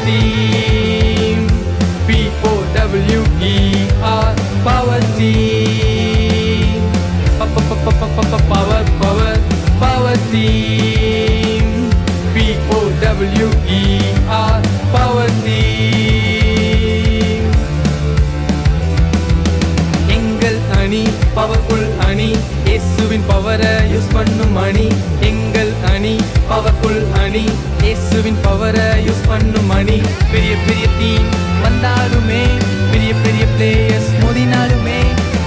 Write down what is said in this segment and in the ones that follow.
Team P-O-W-E-R Power Team Power Team P-O-W-E-R Power Team எங்கள் அணி powerful அணி இயேசுவின் பவரை யூஸ் பண்ணும் அணி எங்கள் அணி பவர்ஃபுல் அணி இயேசுவின் பவரை யூஸ் பண்ணும் அணி பெரிய பெரிய டீம் வந்தாலுமே பெரிய பெரிய பிளேயர்ஸ் மோதினாலுமே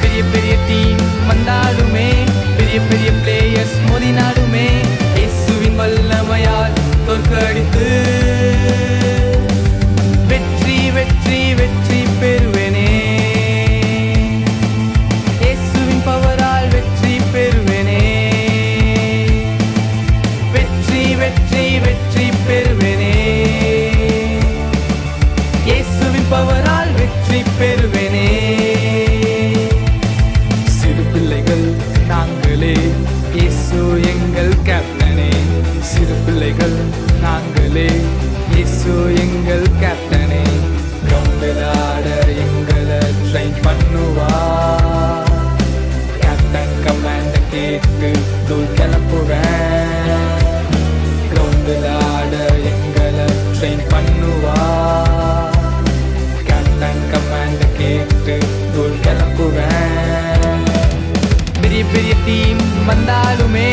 பெரிய பெரிய டீம் வந்தாலுமே பெரிய பெரிய பிளேயர்ஸ் மோதினாலுமே இயேசுவின் வல்லமையால் தோற்கடித்து வெற்றி வெற்றி வெற்றி பெறுவேனே இயேசுவின் பவரால் வெற்றி பெறுவேனே வெற்றி வெற்றி வெற்றி பெறுவேனே இயேசுவின் பவரால் வெற்றி பெறுவேனே சிறு பிள்ளைகள் நாங்களே இயேசு எங்கள் கேப்டனே சிறு பிள்ளைகள் நாங்களே இயேசு எங்கள் கேப்டனே கிரவுண்டில் ஆட எங்களை ட்ரெயின் பண்ணுவா கேப்டன் கமாண்ட கேட்டு தூள் கிளப்புவேன் கிரவுண்டில் ஆட எங்களை ட்ரெயின் பண்ணுவா கேப்டன் கமாண்ட கேட்டு தூள் கிளப்புவேன் பெரிய பெரிய டீம் வந்தாலுமே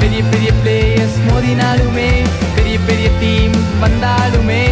பெரிய பெரிய பிளேயர்ஸ் மோதினாலுமே பெரிய பெரிய டீம் வந்தாலுமே